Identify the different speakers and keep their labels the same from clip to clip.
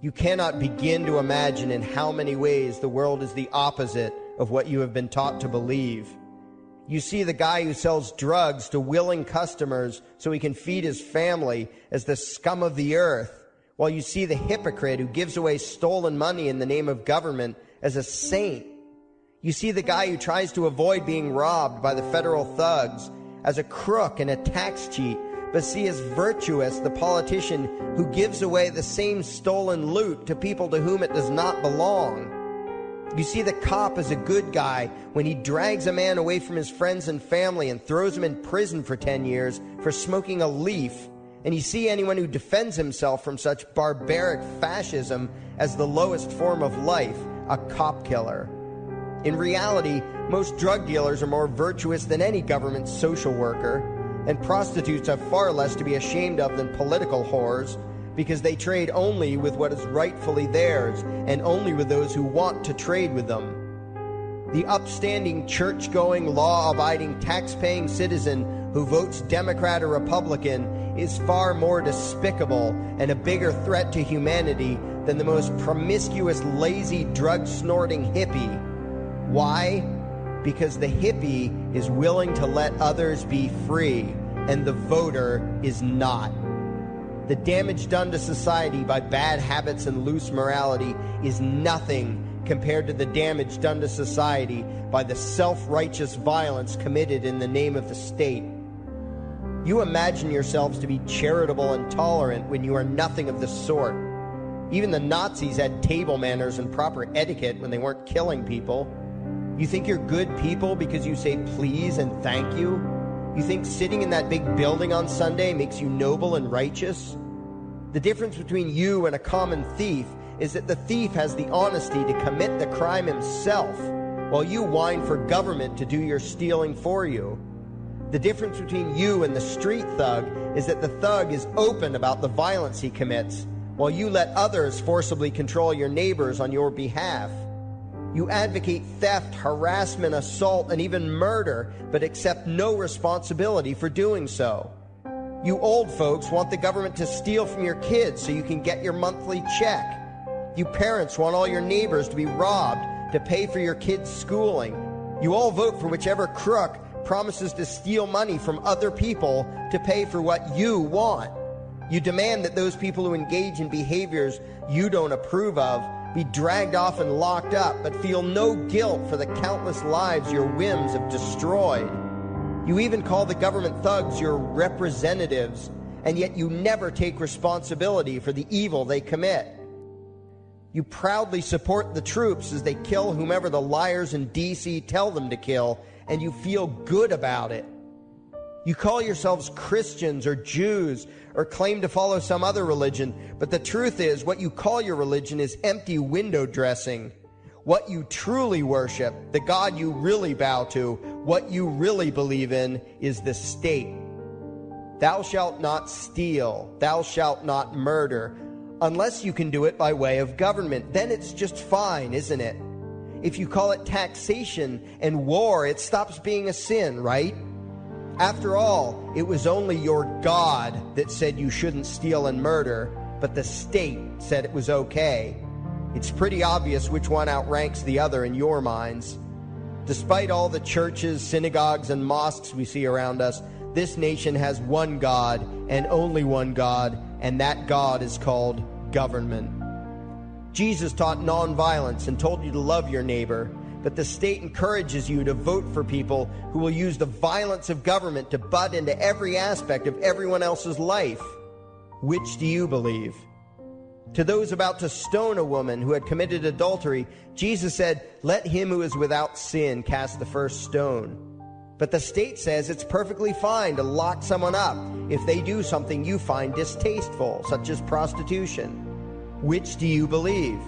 Speaker 1: You cannot begin to imagine in how many ways the world is the opposite of what you have been taught to believe. You see the guy who sells drugs to willing customers so he can feed his family as the scum of the earth, while you see the hypocrite who gives away stolen money in the name of government as a saint. You see the guy who tries to avoid being robbed by the federal thugs as a crook and a tax cheat, but see as virtuous the politician who gives away the same stolen loot to people to whom it does not belong. You see the cop as a good guy when he drags a man away from his friends and family and throws him in prison for 10 years for smoking a leaf, and you see anyone who defends himself from such barbaric fascism as the lowest form of life, a cop killer. In reality, most drug dealers are more virtuous than any government social worker, and prostitutes have far less to be ashamed of than political whores, because they trade only with what is rightfully theirs and only with those who want to trade with them. The upstanding, church-going, law-abiding, tax-paying citizen who votes Democrat or Republican is far more despicable and a bigger threat to humanity than the most promiscuous, lazy, drug-snorting hippie. Why? Because the hippie is willing to let others be free, and the voter is not. The damage done to society by bad habits and loose morality is nothing compared to the damage done to society by the self-righteous violence committed in the name of the state. You imagine yourselves to be charitable and tolerant when you are nothing of the sort. Even the Nazis had table manners and proper etiquette when they weren't killing people. You think you're good people because you say please and thank you? You think sitting in that big building on Sunday makes you noble and righteous? The difference between you and a common thief is that the thief has the honesty to commit the crime himself, while you whine for government to do your stealing for you. The difference between you and the street thug is that the thug is open about the violence he commits, while you let others forcibly control your neighbors on your behalf. You advocate theft, harassment, assault, and even murder, but accept no responsibility for doing so. You old folks want the government to steal from your kids so you can get your monthly check. You parents want all your neighbors to be robbed to pay for your kids' schooling. You all vote for whichever crook promises to steal money from other people to pay for what you want. You demand that those people who engage in behaviors you don't approve of be dragged off and locked up, but feel no guilt for the countless lives your whims have destroyed. You even call the government thugs your representatives, and yet you never take responsibility for the evil they commit. You proudly support the troops as they kill whomever the liars in D.C. tell them to kill, and you feel good about it. You call yourselves Christians or Jews or claim to follow some other religion, but the truth is what you call your religion is empty window dressing. What you truly worship, the God you really bow to, what you really believe in is the state. Thou shalt not steal, thou shalt not murder, unless you can do it by way of government. Then it's just fine, isn't it? If you call it taxation and war, it stops being a sin, right? After all, it was only your God that said you shouldn't steal and murder, but the state said it was okay. It's pretty obvious which one outranks the other in your minds. Despite all the churches, synagogues, and mosques we see around us, this nation has one God and only one God, and that God is called government. Jesus taught nonviolence and told you to love your neighbor, but the state encourages you to vote for people who will use the violence of government to butt into every aspect of everyone else's life. Which do you believe? To those about to stone a woman who had committed adultery, Jesus said, "Let him who is without sin cast the first stone." But the state says it's perfectly fine to lock someone up if they do something you find distasteful, such as prostitution. Which do you believe?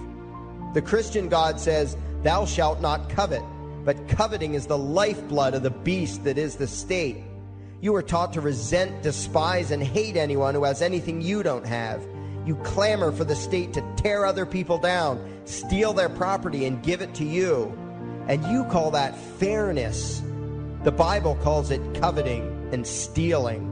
Speaker 1: The Christian God says, "Thou shalt not covet," but coveting is the lifeblood of the beast that is the state. You are taught to resent, despise, and hate anyone who has anything you don't have. You clamor for the state to tear other people down, steal their property, and give it to you. And you call that fairness. The Bible calls it coveting and stealing.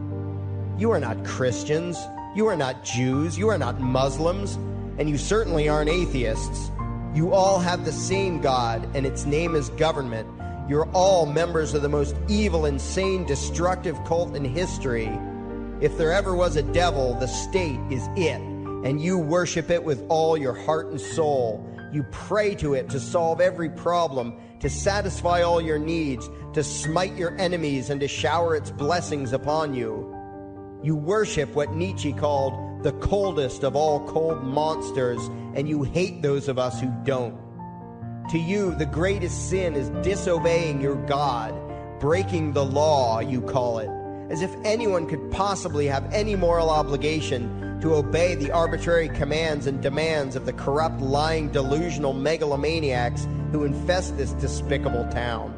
Speaker 1: You are not Christians. You are not Jews. You are not Muslims. and you certainly aren't atheists. You all have the same God, and its name is government. You're all members of the most evil, insane, destructive cult in history. If there ever was a devil, the state is it, and you worship it with all your heart and soul. You pray to it to solve every problem, to satisfy all your needs, to smite your enemies, and to shower its blessings upon you. You worship what Nietzsche called the coldest of all cold monsters, and you hate those of us who don't. To you, the greatest sin is disobeying your God, breaking the law, you call it, as if anyone could possibly have any moral obligation to obey the arbitrary commands and demands of the corrupt, lying, delusional megalomaniacs who infest this despicable town.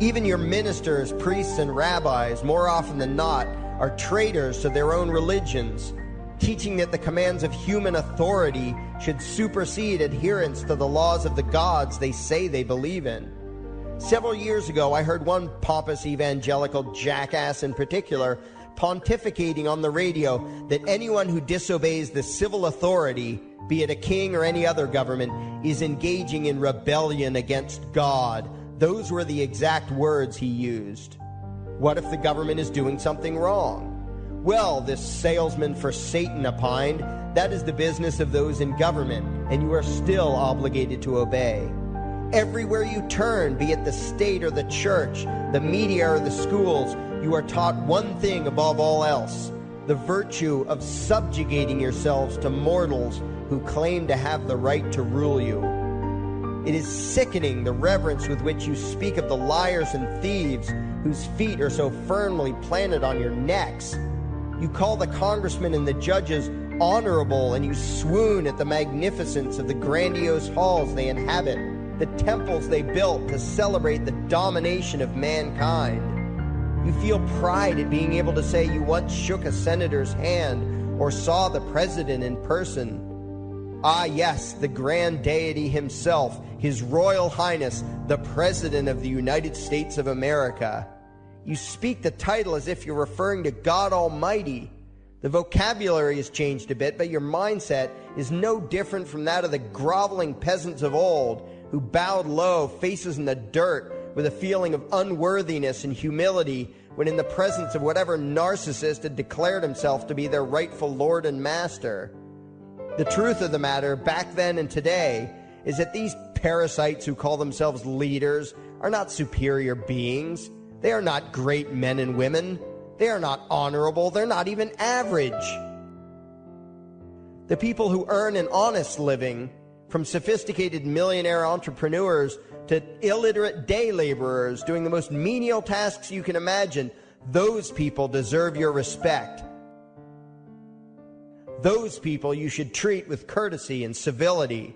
Speaker 1: Even your ministers, priests, and rabbis, more often than not, are traitors to their own religions, teaching that the commands of human authority should supersede adherence to the laws of the gods they say they believe in. Several years ago, I heard one pompous evangelical jackass in particular pontificating on the radio that anyone who disobeys the civil authority, be it a king or any other government, is engaging in rebellion against God. Those were the exact words he used. What if the government is doing something wrong? Well, this salesman for Satan opined, that is the business of those in government, and you are still obligated to obey. Everywhere you turn, be it the state or the church, the media or the schools, you are taught one thing above all else: the virtue of subjugating yourselves to mortals who claim to have the right to rule you. It is sickening the reverence with which you speak of the liars and thieves whose feet are so firmly planted on your necks. You call the congressmen and the judges honorable, and you swoon at the magnificence of the grandiose halls they inhabit, the temples they built to celebrate the domination of mankind. You feel pride at being able to say you once shook a senator's hand or saw the president in person. Ah, yes, the grand deity himself, His Royal Highness, the President of the United States of America. You speak the title as if you're referring to God Almighty. The vocabulary has changed a bit, but your mindset is no different from that of the groveling peasants of old who bowed low, faces in the dirt, with a feeling of unworthiness and humility when in the presence of whatever narcissist had declared himself to be their rightful lord and master. The truth of the matter, back then and today, is that these parasites who call themselves leaders are not superior beings. They are not great men and women. They are not honorable. They're not even average. The people who earn an honest living, from sophisticated millionaire entrepreneurs to illiterate day laborers doing the most menial tasks you can imagine, those people deserve your respect. Those people you should treat with courtesy and civility.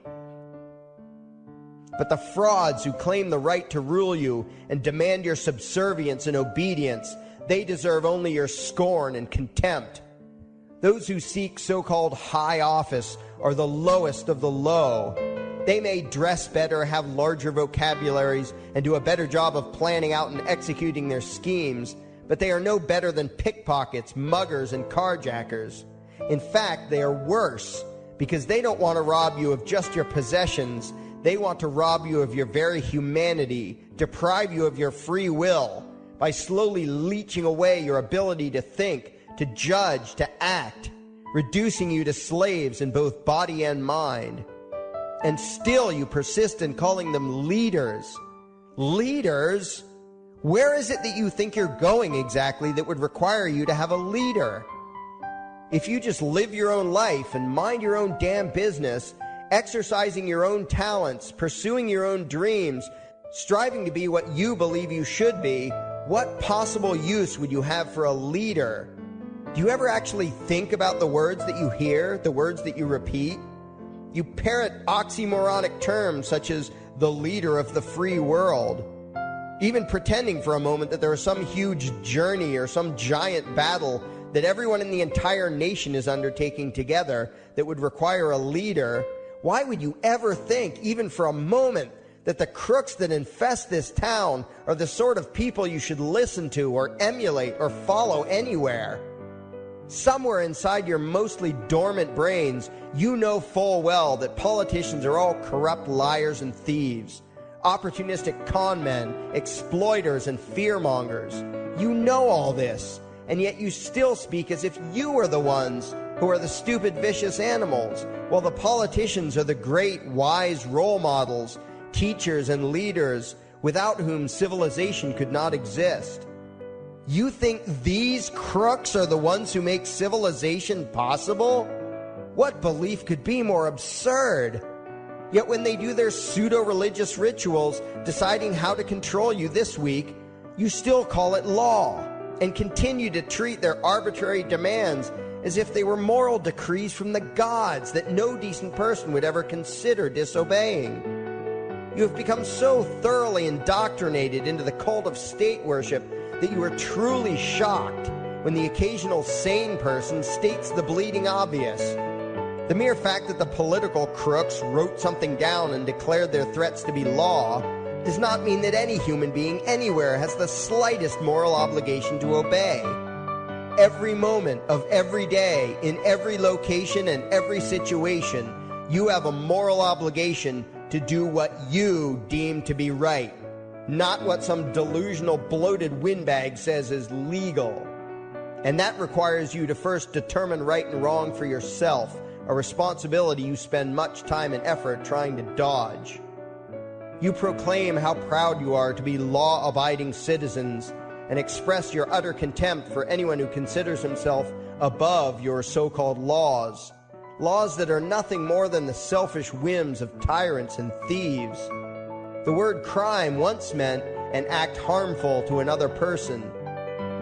Speaker 1: But the frauds who claim the right to rule you and demand your subservience and obedience, they deserve only your scorn and contempt. Those who seek so-called high office are the lowest of the low. They may dress better, have larger vocabularies, and do a better job of planning out and executing their schemes, but they are no better than pickpockets, muggers, and carjackers. In fact, they are worse, because they don't want to rob you of just your possessions. They want to rob you of your very humanity, deprive you of your free will, by slowly leeching away your ability to think, to judge, to act, reducing you to slaves in both body and mind. And still you persist in calling them leaders. Leaders? Where is it that you think you're going exactly that would require you to have a leader? If you just live your own life and mind your own damn business, exercising your own talents, pursuing your own dreams, striving to be what you believe you should be, what possible use would you have for a leader? Do you ever actually think about the words that you hear, the words that you repeat? You parrot oxymoronic terms such as the leader of the free world, even pretending for a moment that there is some huge journey or some giant battle that everyone in the entire nation is undertaking together that would require a leader. Why would you ever think, even for a moment, that the crooks that infest this town are the sort of people you should listen to or emulate or follow anywhere? Somewhere inside your mostly dormant brains, you know full well that politicians are all corrupt liars and thieves, opportunistic con men, exploiters, and fearmongers. You know all this, and yet you still speak as if you are the ones who are the stupid, vicious animals, while the politicians are the great, wise role models, teachers, and leaders without whom civilization could not exist. You think these crooks are the ones who make civilization possible? What belief could be more absurd? Yet when they do their pseudo-religious rituals deciding how to control you this week, you still call it law and continue to treat their arbitrary demands as if they were moral decrees from the gods that no decent person would ever consider disobeying. You have become so thoroughly indoctrinated into the cult of state worship that you are truly shocked when the occasional sane person states the bleeding obvious. The mere fact that the political crooks wrote something down and declared their threats to be law does not mean that any human being anywhere has the slightest moral obligation to obey. Every moment of every day, in every location and every situation, you have a moral obligation to do what you deem to be right, not what some delusional bloated windbag says is legal. And that requires you to first determine right and wrong for yourself, a responsibility you spend much time and effort trying to dodge. You proclaim how proud you are to be law-abiding citizens and express your utter contempt for anyone who considers himself above your so-called laws, laws that are nothing more than the selfish whims of tyrants and thieves. The word crime once meant an act harmful to another person.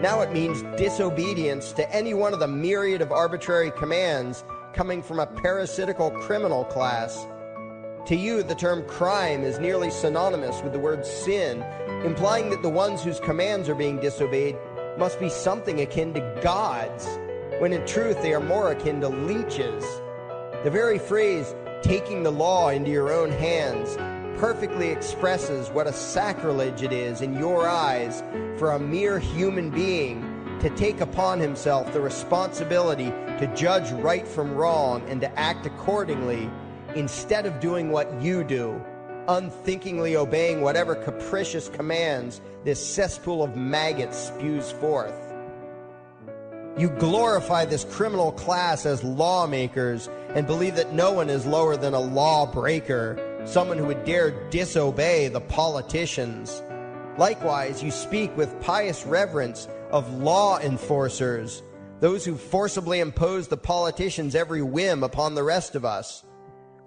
Speaker 1: Now it means disobedience to any one of the myriad of arbitrary commands coming from a parasitical criminal class. To you, the term crime is nearly synonymous with the word sin, implying that the ones whose commands are being disobeyed must be something akin to gods, when in truth they are more akin to leeches. The very phrase, taking the law into your own hands, perfectly expresses what a sacrilege it is in your eyes for a mere human being to take upon himself the responsibility to judge right from wrong and to act accordingly, instead of doing what you do, unthinkingly obeying whatever capricious commands this cesspool of maggots spews forth. You glorify this criminal class as lawmakers and believe that no one is lower than a lawbreaker, someone who would dare disobey the politicians. Likewise, you speak with pious reverence of law enforcers, those who forcibly impose the politicians' every whim upon the rest of us.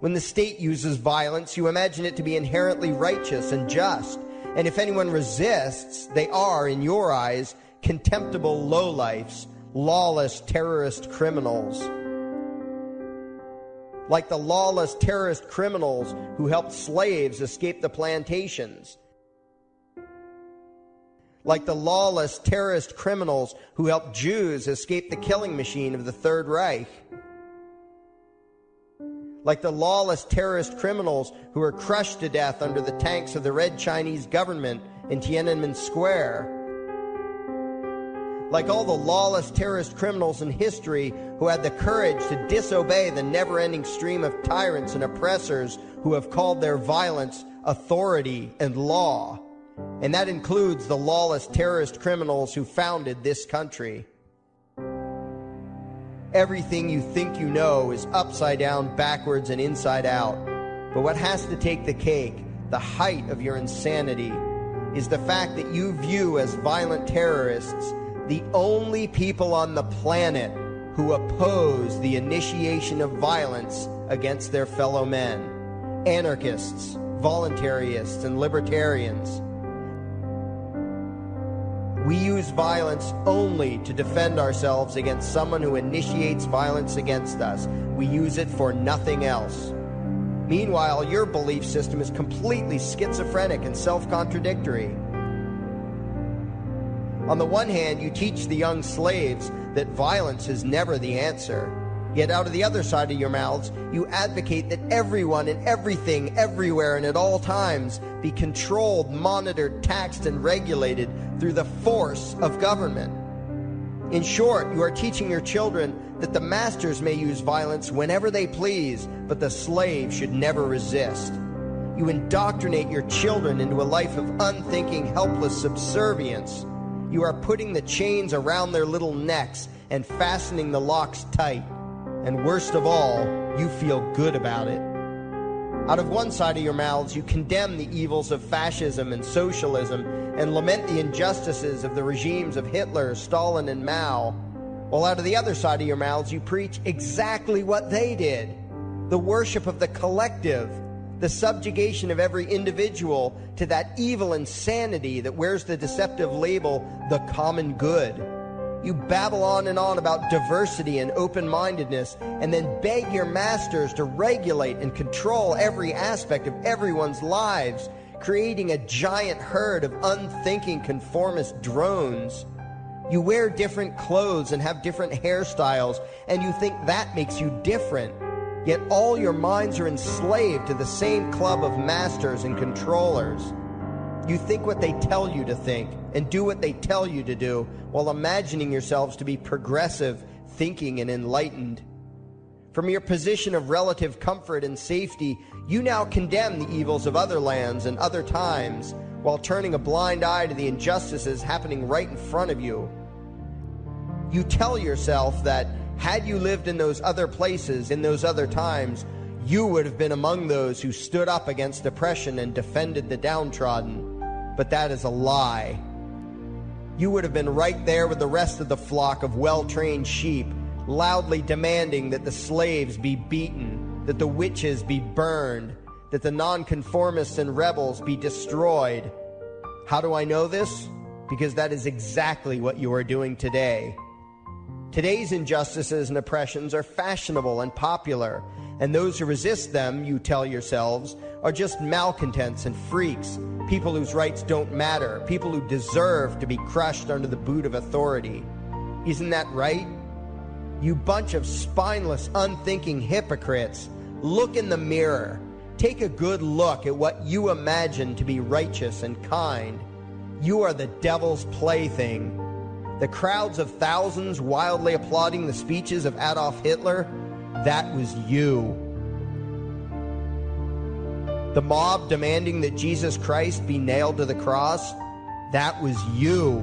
Speaker 1: When the state uses violence, you imagine it to be inherently righteous and just, and if anyone resists, they are, in your eyes, contemptible lowlifes, lawless terrorist criminals. Like the lawless terrorist criminals who helped slaves escape the plantations. Like the lawless terrorist criminals who helped Jews escape the killing machine of the Third Reich. Like the lawless terrorist criminals who were crushed to death under the tanks of the Red Chinese government in Tiananmen Square. Like all the lawless terrorist criminals in history who had the courage to disobey the never-ending stream of tyrants and oppressors who have called their violence authority and law. And that includes the lawless terrorist criminals who founded this country. Everything you think you know is upside down, backwards, and inside out. But what has to take the cake, the height of your insanity, is the fact that you view as violent terrorists the only people on the planet who oppose the initiation of violence against their fellow men. Anarchists, voluntarists, and libertarians. We use violence only to defend ourselves against someone who initiates violence against us. We use it for nothing else. Meanwhile, your belief system is completely schizophrenic and self-contradictory. On the one hand, you teach the young slaves that violence is never the answer. Yet out of the other side of your mouths, you advocate that everyone and everything, everywhere and at all times be controlled, monitored, taxed, and regulated through the force of government. In short, you are teaching your children that the masters may use violence whenever they please, but the slave should never resist. You indoctrinate your children into a life of unthinking, helpless subservience. You are putting the chains around their little necks and fastening the locks tight. And worst of all, you feel good about it. Out of one side of your mouths, you condemn the evils of fascism and socialism and lament the injustices of the regimes of Hitler, Stalin, and Mao. While out of the other side of your mouths, you preach exactly what they did. The worship of the collective, the subjugation of every individual to that evil insanity that wears the deceptive label, the common good. You babble on and on about diversity and open-mindedness, and then beg your masters to regulate and control every aspect of everyone's lives, creating a giant herd of unthinking conformist drones. You wear different clothes and have different hairstyles, and you think that makes you different. Yet all your minds are enslaved to the same club of masters and controllers. You think what they tell you to think and do what they tell you to do while imagining yourselves to be progressive, thinking, and enlightened. From your position of relative comfort and safety, you now condemn the evils of other lands and other times while turning a blind eye to the injustices happening right in front of you. You tell yourself that had you lived in those other places, in those other times, you would have been among those who stood up against oppression and defended the downtrodden. But that is a lie. You would have been right there with the rest of the flock of well-trained sheep, loudly demanding that the slaves be beaten, that the witches be burned, that the nonconformists and rebels be destroyed. How do I know this? Because that is exactly what you are doing today. Today's injustices and oppressions are fashionable and popular, and those who resist them, you tell yourselves, are just malcontents and freaks, people whose rights don't matter, people who deserve to be crushed under the boot of authority. Isn't that right? You bunch of spineless, unthinking hypocrites, look in the mirror. Take a good look at what you imagine to be righteous and kind. You are the devil's plaything. The crowds of thousands wildly applauding the speeches of Adolf Hitler, that was you. The mob demanding that Jesus Christ be nailed to the cross, that was you.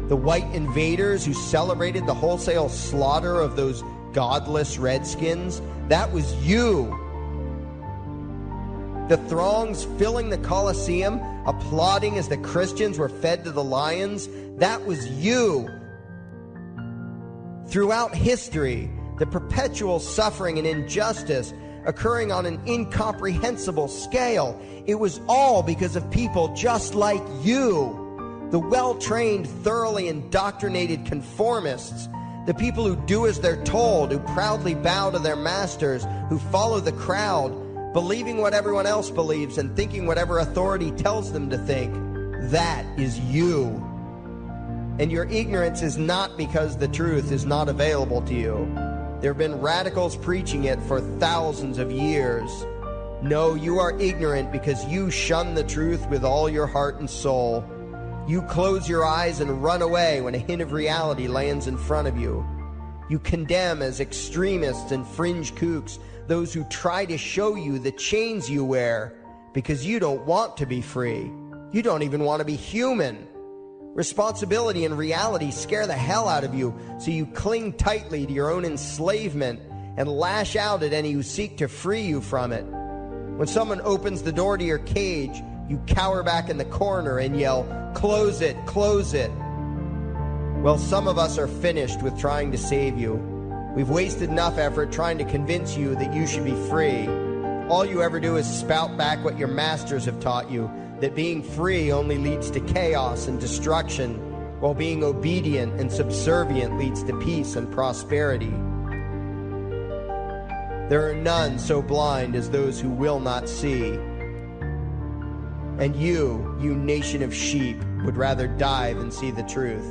Speaker 1: The white invaders who celebrated the wholesale slaughter of those godless redskins, that was you. The throngs filling the Colosseum, applauding as the Christians were fed to the lions, that was you. Throughout history, the perpetual suffering and injustice occurring on an incomprehensible scale, it was all because of people just like you. The well-trained, thoroughly indoctrinated conformists, the people who do as they're told, who proudly bow to their masters, who follow the crowd, believing what everyone else believes and thinking whatever authority tells them to think. That is you. And your ignorance is not because the truth is not available to you. There have been radicals preaching it for thousands of years. No, you are ignorant because you shun the truth with all your heart and soul. You close your eyes and run away when a hint of reality lands in front of you. You condemn as extremists and fringe kooks those who try to show you the chains you wear because you don't want to be free. You don't even want to be human. Responsibility and reality scare the hell out of you, so you cling tightly to your own enslavement and lash out at any who seek to free you from it. When someone opens the door to your cage, you cower back in the corner and yell, "Close it, close it." Well, some of us are finished with trying to save you. We've wasted enough effort trying to convince you that you should be free. All you ever do is spout back what your masters have taught you, that being free only leads to chaos and destruction, while being obedient and subservient leads to peace and prosperity. There are none so blind as those who will not see. And you nation of sheep, would rather die than see the truth.